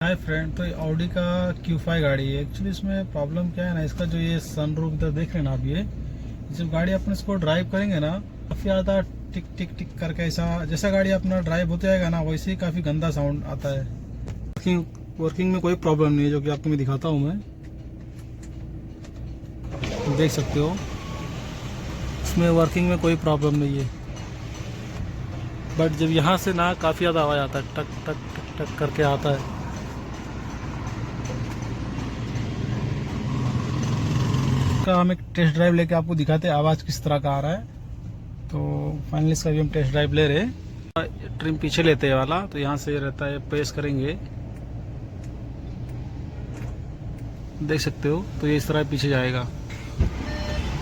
Hi friend, तो Audi का Q5 गाड़ी है। एक्चुअली इसमें प्रॉब्लम क्या है ना, इसका जो ये सनरूफ इधर देख रहे हैं ना आप, ये जब गाड़ी अपन इसको ड्राइव करेंगे ना, काफ़ी ज़्यादा टिक टिक टिक करके, ऐसा जैसा गाड़ी अपना ड्राइव होते जाएगा ना वैसे ही काफ़ी गंदा साउंड आता है। वर्किंग में कोई प्रॉब्लम नहीं है, जो कि आपको मैं दिखाता हूँ। मैं देख सकते हो इसमें वर्किंग में कोई प्रॉब्लम नहीं है, बट जब यहाँ से ना काफ़ी ज़्यादा आवाज़ आता है, टक टक टक टक करके आता है। हम एक टेस्ट ड्राइव लेके आपको दिखाते हैं आवाज़ किस तरह का आ रहा है। तो फाइनली इसका भी हम टेस्ट ड्राइव ले रहे हैं। ट्रिम पीछे लेते हैं वाला, तो यहाँ से रहता है, प्रेस करेंगे, देख सकते हो, तो ये इस तरह पीछे जाएगा।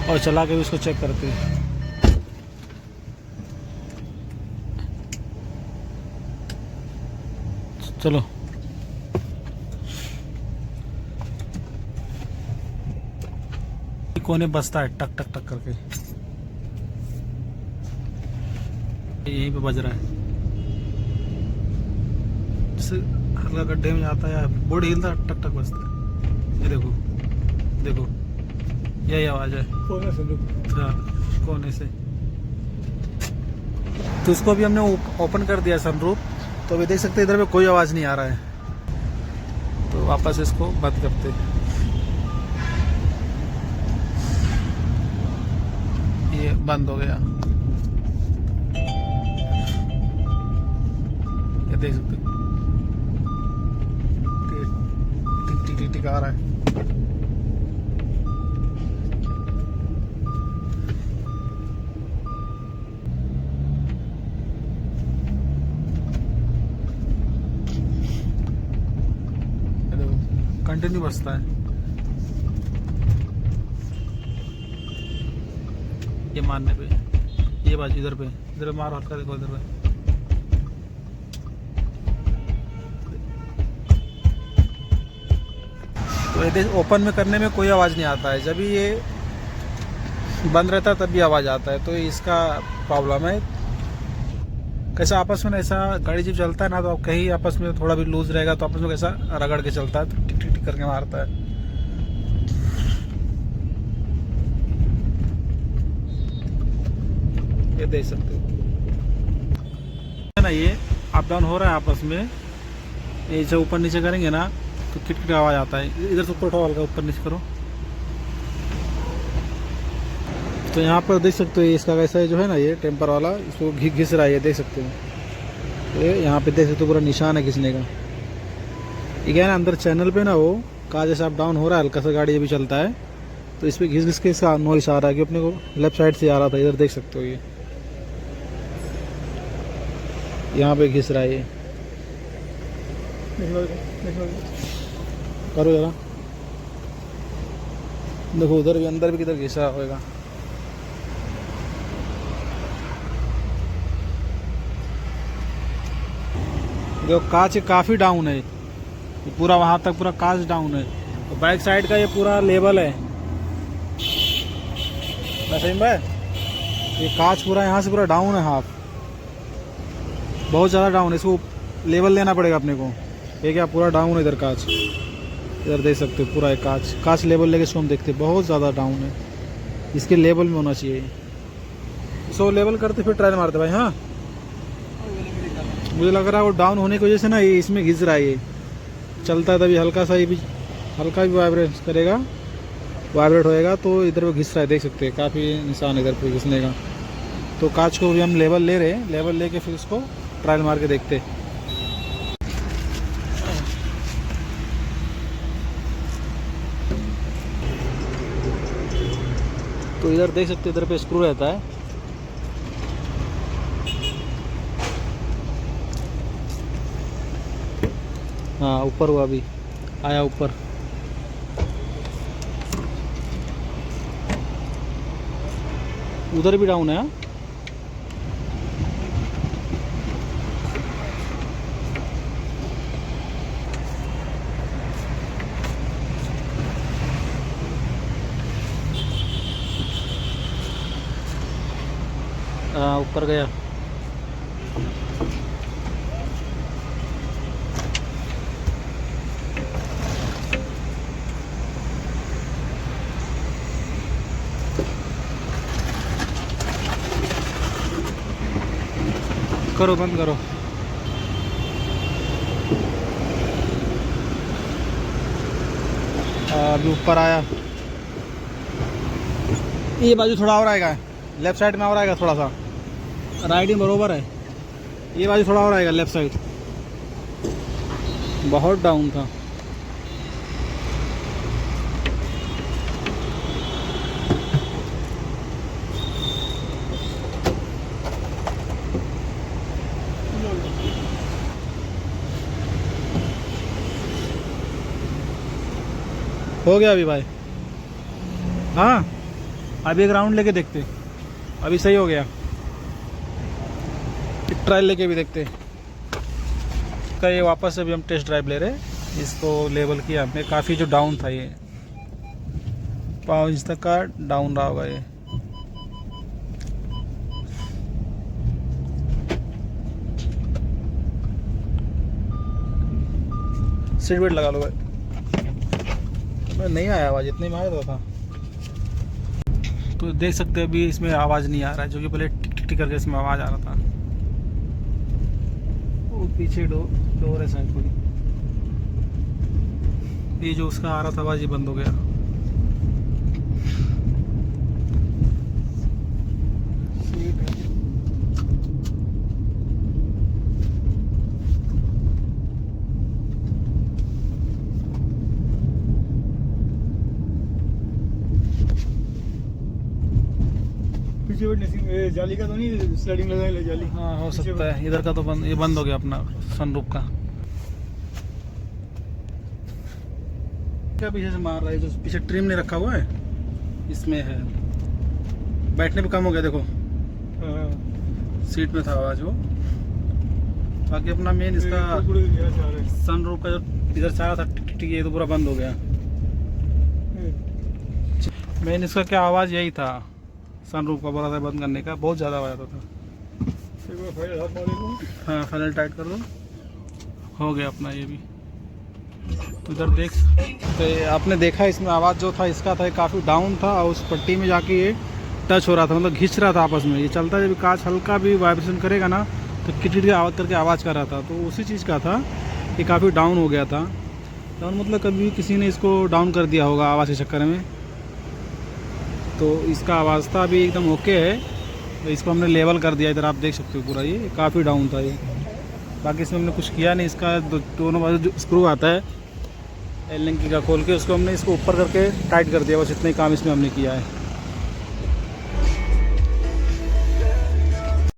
और चला के भी इसको चेक करते हैं। चलो, कोने बजता है टक टक टक करके, यहीं पे बज रहा है। जैसे हल्का गड्ढे में जाता है, बोर्ड हिलता है, टक टक बजता है। ये देखो देखो, यही आवाज है कोने से। हाँ, कोने से। तो इसको अभी हमने ओपन कर दिया सनरूफ, तो अभी देख सकते हैं इधर पे कोई आवाज नहीं आ रहा है। तो वापस इसको बंद करते हैं। ये बंद हो गया, ये देख सकते हो टिक टिक टिक टिक आ रहा है। ये देखो कंटिन्यू बजता है। ये मारने पे, ये बाजू इधर पे मारो हल्का, देखो इधर पे। तो ये ओपन में करने में कोई आवाज़ नहीं आता है, जब ये बंद रहता है तब भी आवाज़ आता है। तो इसका प्रॉब्लम है। कैसा आपस में ऐसा गाड़ी जब चलता है ना, तो आप कहीं आपस में थोड़ा भी लूज रहेगा तो आपस में कैसा रगड़ के चलता है, तो टिक टिक टिक करके मारता है। ये देख सकते हो है ना, ये अप डाउन हो रहा है आपस में। ये जब ऊपर नीचे करेंगे ना तो किट आवाज आता है। इधर से ऊपर उठाओ, हल्का ऊपर नीचे करो। तो यहाँ पर देख सकते हो इसका कैसा है, जो है ना ये टेम्पर वाला, इसको घिस रहा है, ये देख सकते हो। ये यहाँ पे देख सकते हो पूरा निशान है घिसने का। ये क्या है ना, अंदर चैनल पे ना वो कहा जैसे अप डाउन हो रहा है, हल्का सा गाड़ी अभी चलता है, तो इस पर घिस घिस के इसका नॉइस आ रहा है, कि अपने को लेफ्ट साइड से आ रहा था। इधर देख सकते हो ये यहाँ पे घिस रहा है। ये करो जरा, देखो उधर भी, अंदर भी किधर घिस रहा होगा। देखो कांच काफी डाउन है, ये पूरा वहां तक पूरा कांच डाउन है। तो बैक साइड का ये पूरा लेवल है, सही में ये कांच पूरा यहाँ से पूरा डाउन है, हाफ बहुत ज़्यादा डाउन है। इसको लेवल लेना पड़ेगा अपने को। ये क्या पूरा डाउन है इधर कांच, इधर देख सकते हो पूरा है कांच लेवल लेके इसको हम देखते हैं, बहुत ज़्यादा डाउन है। इसके लेवल में होना चाहिए। इसको लेवल करते फिर ट्रायल मारते भाई। हाँ, मुझे लग रहा है वो डाउन होने की वजह से ना ये इसमें घिस रहा है। ये चलता है तभी हल्का सा, ये भी हल्का भी वाइब्रेट करेगा, वाइब्रेट होएगा तो इधर वो घिस रहा है। देख सकते हैं काफ़ी निशान इधर पे घिसने का। तो कांच को भी हम लेवल ले रहे हैं, लेवल लेके फिर इसको ट्रायल मार के देखते। तो इधर देख सकते इधर पे स्क्रू रहता है। हाँ, ऊपर हुआ, अभी आया ऊपर। उधर भी डाउन है। हाँ, ऊपर गया। करो, बंद करो। अभी ऊपर आया, ये बाजू थोड़ा और आएगा, लेफ्ट साइड में और आएगा थोड़ा सा, राइडिंग बरोबर है, ये बाजू थोड़ा और आएगा लेफ्ट साइड। बहुत डाउन था। हो गया अभी भाई? हाँ, अभी एक राउंड लेके देखते, अभी सही हो गया, एक ट्रायल लेके भी देखते। का ये वापस से भी हम टेस्ट ड्राइव ले रहे हैं, इसको लेवल किया हमने, काफ़ी जो डाउन था ये 5 इंच तक का डाउन रहा होगा ये। सीट बेल्ट लगा लो भाई। नहीं आया आवाज़, इतने में आया था। तो देख सकते हैं अभी इसमें आवाज़ नहीं आ रहा है, जो कि पहले टिक टिक टिक करके इसमें आवाज़ आ रहा था। वो पीछे डोर है शायद पूरी, ये जो उसका आ रहा था आवाज़ ये बंद हो गया। जाली का तो नहीं, स्लाइडिंग लगाई जाली? हाँ हो सकता है, इधर का तो बंद, ये बंद हो गया अपना सनरूफ का। क्या पीछे से मार रहा है, जो पीछे ट्रिम नहीं रखा हुआ है इसमें है, बैठने पे कम हो गया देखो। सीट में था आवाज वो। बाकी अपना मेन इसका सनरूफ का जो इधर से आ रहा था टिक टिक, ये तो पूरा बंद हो गया। मेन इसका क्या आवाज़ यही था, सनरूफ का बोला था बंद करने का, बहुत ज़्यादा आवाज़ आता था। हाँ फाइनल टाइट कर दो, हो गया अपना ये भी। तो इधर देख, तो आपने देखा इसमें आवाज़ जो था इसका था काफ़ी डाउन था, और उस पट्टी में जाके ये टच हो रहा था, मतलब घिंच रहा था आपस में। ये चलता जब कांच हल्का भी वाइब्रेशन करेगा ना तो किट की आवाज़ करके आवाज़ कर रहा था, तो उसी चीज़ का था। ये काफ़ी डाउन हो गया था। डाउन मतलब कभी किसी ने इसको डाउन कर दिया होगा आवाज़ के चक्कर में, तो इसका आवाज़ था अभी एकदम ओके है। तो इसको हमने लेवल कर दिया, इधर आप देख सकते हो पूरा ये काफ़ी डाउन था ये। बाकी इसमें हमने कुछ किया नहीं, इसका दोनों बाजू जो स्क्रू आता है एल लिंकी का खोल के उसको हमने इसको ऊपर करके टाइट कर दिया, बस इतना ही काम इसमें हमने किया है।